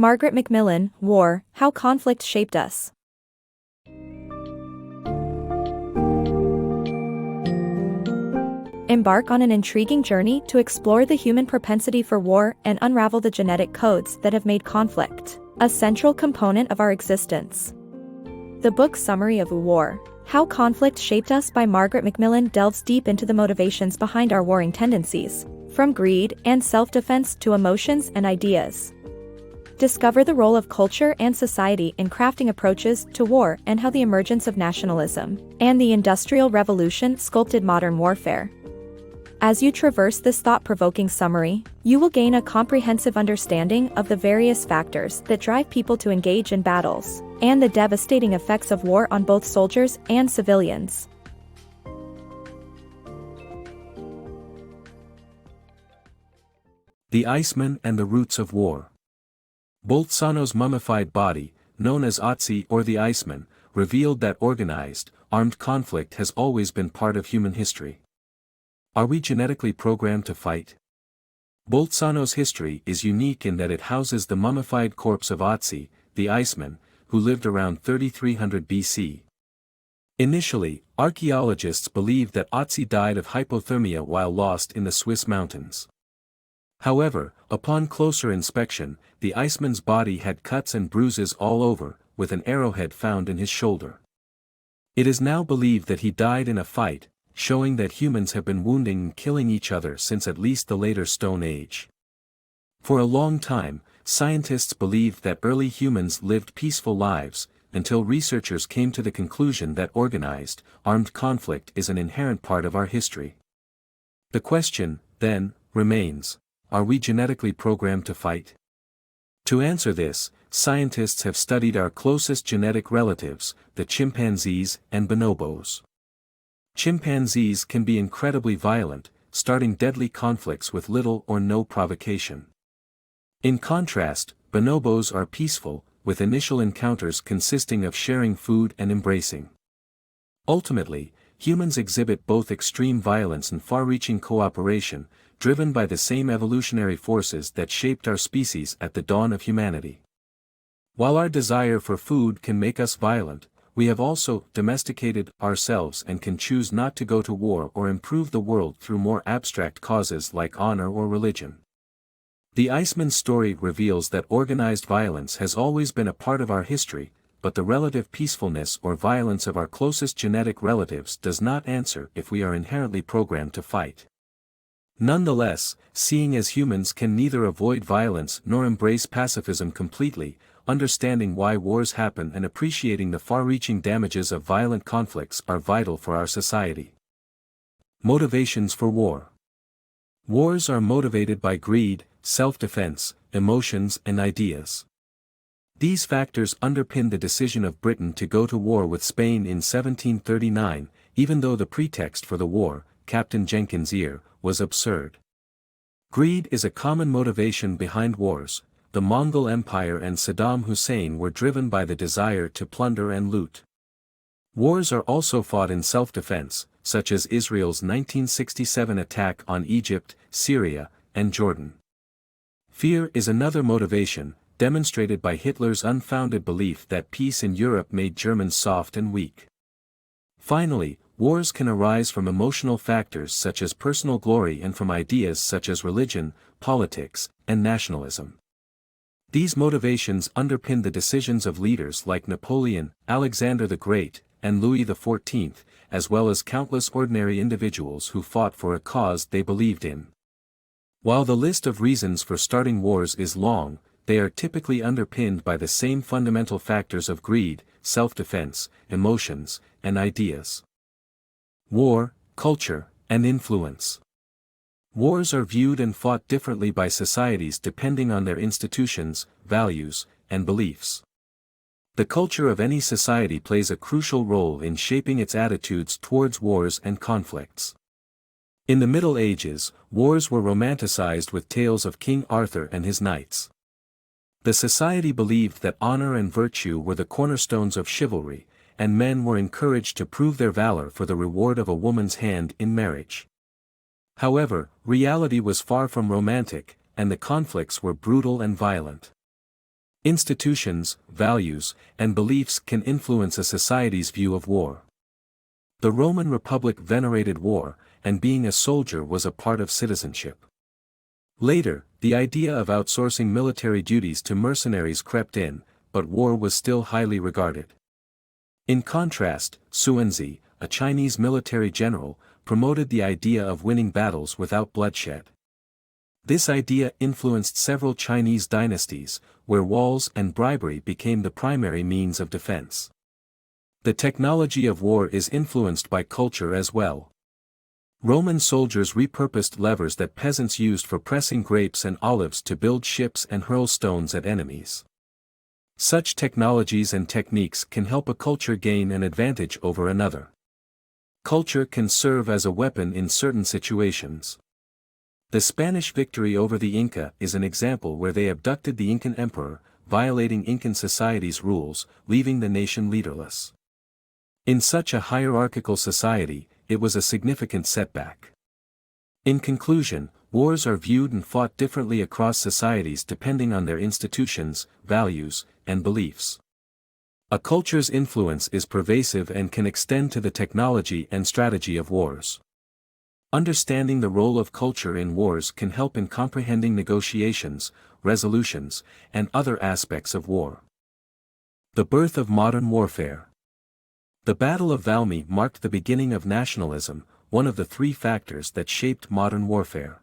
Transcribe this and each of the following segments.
Margaret MacMillan, War, How Conflict Shaped Us. Embark on an intriguing journey to explore the human propensity for war and unravel the genetic codes that have made conflict a central component of our existence. The book's summary of War, How Conflict Shaped Us by Margaret MacMillan delves deep into the motivations behind our warring tendencies, from greed and self-defense to emotions and ideas. Discover the role of culture and society in crafting approaches to war and how the emergence of nationalism and the Industrial Revolution sculpted modern warfare. As you traverse this thought-provoking summary, you will gain a comprehensive understanding of the various factors that drive people to engage in battles, and the devastating effects of war on both soldiers and civilians. The Iceman and the Roots of War. Bolzano's mummified body, known as Otzi or the Iceman, revealed that organized, armed conflict has always been part of human history. Are we genetically programmed to fight? Bolzano's history is unique in that it houses the mummified corpse of Otzi, the Iceman, who lived around 3300 BC. Initially, archaeologists believed that Otzi died of hypothermia while lost in the Swiss mountains. However, upon closer inspection, the Iceman's body had cuts and bruises all over, with an arrowhead found in his shoulder. It is now believed that he died in a fight, showing that humans have been wounding and killing each other since at least the later Stone Age. For a long time, scientists believed that early humans lived peaceful lives, until researchers came to the conclusion that organized, armed conflict is an inherent part of our history. The question, then, remains, are we genetically programmed to fight? To answer this, scientists have studied our closest genetic relatives, the chimpanzees and bonobos. Chimpanzees can be incredibly violent, starting deadly conflicts with little or no provocation. In contrast, bonobos are peaceful, with initial encounters consisting of sharing food and embracing. Ultimately, humans exhibit both extreme violence and far-reaching cooperation, driven by the same evolutionary forces that shaped our species at the dawn of humanity. While our desire for food can make us violent, we have also domesticated ourselves and can choose not to go to war or improve the world through more abstract causes like honor or religion. The Iceman story reveals that organized violence has always been a part of our history, but the relative peacefulness or violence of our closest genetic relatives does not answer if we are inherently programmed to fight. Nonetheless, seeing as humans can neither avoid violence nor embrace pacifism completely, understanding why wars happen and appreciating the far-reaching damages of violent conflicts are vital for our society. Motivations for war. Wars are motivated by greed, self-defense, emotions and ideas. These factors underpin the decision of Britain to go to war with Spain in 1739, even though the pretext for the war, Captain Jenkins' ear, was absurd. Greed is a common motivation behind wars. The Mongol Empire and Saddam Hussein were driven by the desire to plunder and loot. Wars are also fought in self-defense, such as Israel's 1967 attack on Egypt, Syria, and Jordan. Fear is another motivation, demonstrated by Hitler's unfounded belief that peace in Europe made Germans soft and weak. Finally, wars can arise from emotional factors such as personal glory and from ideas such as religion, politics, and nationalism. These motivations underpin the decisions of leaders like Napoleon, Alexander the Great, and Louis XIV, as well as countless ordinary individuals who fought for a cause they believed in. While the list of reasons for starting wars is long, they are typically underpinned by the same fundamental factors of greed, self-defense, emotions, and ideas. War, culture, and influence. Wars are viewed and fought differently by societies depending on their institutions, values, and beliefs. The culture of any society plays a crucial role in shaping its attitudes towards wars and conflicts. In the Middle Ages, wars were romanticized with tales of King Arthur and his knights. The society believed that honor and virtue were the cornerstones of chivalry, and men were encouraged to prove their valor for the reward of a woman's hand in marriage. However, reality was far from romantic, and the conflicts were brutal and violent. Institutions, values, and beliefs can influence a society's view of war. The Roman Republic venerated war, and being a soldier was a part of citizenship. Later, the idea of outsourcing military duties to mercenaries crept in, but war was still highly regarded. In contrast, Xuanzi, a Chinese military general, promoted the idea of winning battles without bloodshed. This idea influenced several Chinese dynasties, where walls and bribery became the primary means of defense. The technology of war is influenced by culture as well. Roman soldiers repurposed levers that peasants used for pressing grapes and olives to build ships and hurl stones at enemies. Such technologies and techniques can help a culture gain an advantage over another. Culture can serve as a weapon in certain situations. The Spanish victory over the Inca is an example where they abducted the Incan emperor, violating Incan society's rules, leaving the nation leaderless. In such a hierarchical society, it was a significant setback. In conclusion, wars are viewed and fought differently across societies depending on their institutions, values, and beliefs. A culture's influence is pervasive and can extend to the technology and strategy of wars. Understanding the role of culture in wars can help in comprehending negotiations, resolutions, and other aspects of war. The birth of modern warfare. The Battle of Valmy marked the beginning of nationalism, one of the three factors that shaped modern warfare.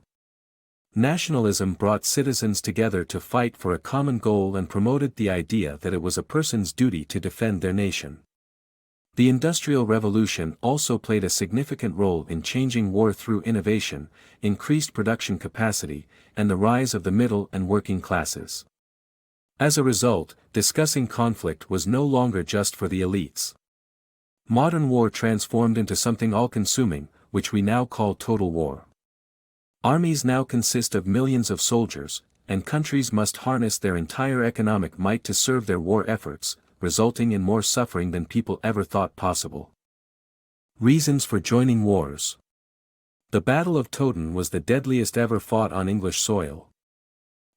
Nationalism brought citizens together to fight for a common goal and promoted the idea that it was a person's duty to defend their nation. The Industrial Revolution also played a significant role in changing war through innovation, increased production capacity, and the rise of the middle and working classes. As a result, discussing conflict was no longer just for the elites. Modern war transformed into something all-consuming, which we now call total war. Armies now consist of millions of soldiers, and countries must harness their entire economic might to serve their war efforts, resulting in more suffering than people ever thought possible. Reasons for joining wars. The Battle of Todden was the deadliest ever fought on English soil.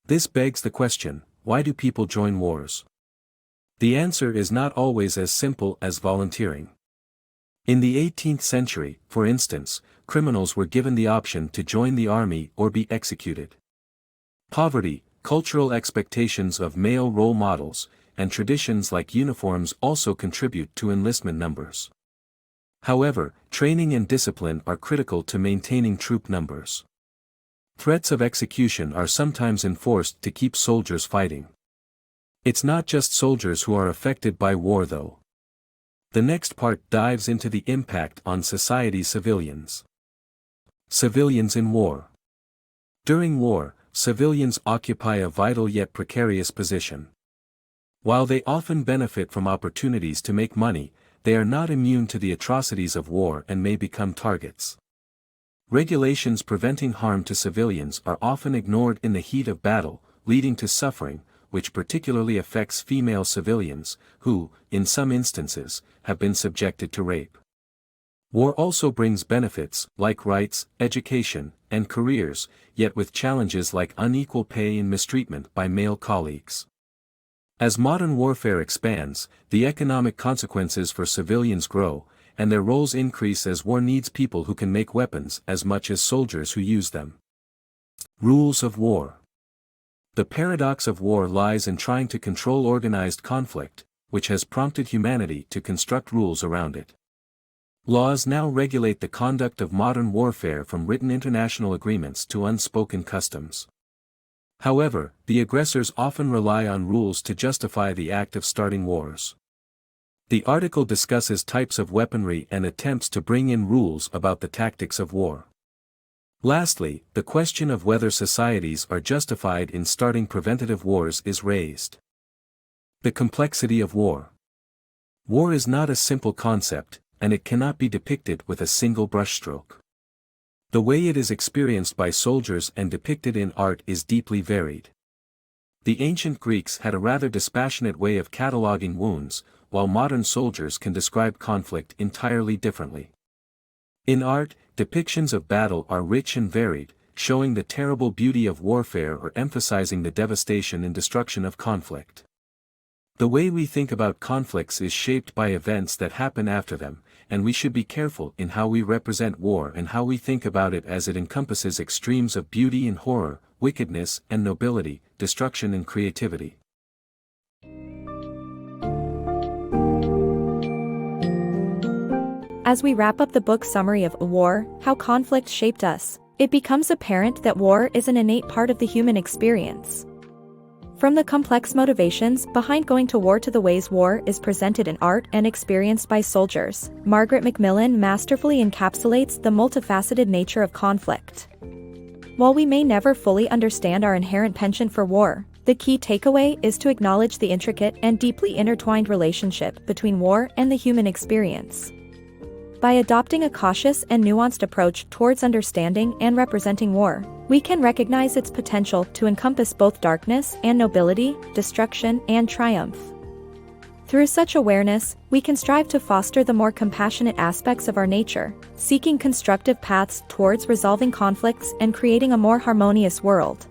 This begs the question, why do people join wars? The answer is not always as simple as volunteering. In the 18th century, for instance, criminals were given the option to join the army or be executed. Poverty, cultural expectations of male role models, and traditions like uniforms also contribute to enlistment numbers. However, training and discipline are critical to maintaining troop numbers. Threats of execution are sometimes enforced to keep soldiers fighting. It's not just soldiers who are affected by war though. The next part dives into the impact on society's civilians. Civilians in war. During war, civilians occupy a vital yet precarious position. While they often benefit from opportunities to make money, they are not immune to the atrocities of war and may become targets. Regulations preventing harm to civilians are often ignored in the heat of battle, leading to suffering, which particularly affects female civilians, who, in some instances, have been subjected to rape. War also brings benefits, like rights, education, and careers, yet with challenges like unequal pay and mistreatment by male colleagues. As modern warfare expands, the economic consequences for civilians grow, and their roles increase as war needs people who can make weapons as much as soldiers who use them. Rules of war. The paradox of war lies in trying to control organized conflict, which has prompted humanity to construct rules around it. Laws now regulate the conduct of modern warfare from written international agreements to unspoken customs. However, the aggressors often rely on rules to justify the act of starting wars. The article discusses types of weaponry and attempts to bring in rules about the tactics of war. Lastly, the question of whether societies are justified in starting preventative wars is raised. The complexity of war. War is not a simple concept, and it cannot be depicted with a single brushstroke. The way it is experienced by soldiers and depicted in art is deeply varied. The ancient Greeks had a rather dispassionate way of cataloging wounds, while modern soldiers can describe conflict entirely differently. In art, depictions of battle are rich and varied, showing the terrible beauty of warfare or emphasizing the devastation and destruction of conflict. The way we think about conflicts is shaped by events that happen after them, and we should be careful in how we represent war and how we think about it, as it encompasses extremes of beauty and horror, wickedness and nobility, destruction and creativity. As we wrap up the book summary of War, How Conflict Shaped Us, it becomes apparent that war is an innate part of the human experience. From the complex motivations behind going to war to the ways war is presented in art and experienced by soldiers, Margaret MacMillan masterfully encapsulates the multifaceted nature of conflict. While we may never fully understand our inherent penchant for war, the key takeaway is to acknowledge the intricate and deeply intertwined relationship between war and the human experience. By adopting a cautious and nuanced approach towards understanding and representing war, we can recognize its potential to encompass both darkness and nobility, destruction and triumph. Through such awareness, we can strive to foster the more compassionate aspects of our nature, seeking constructive paths towards resolving conflicts and creating a more harmonious world.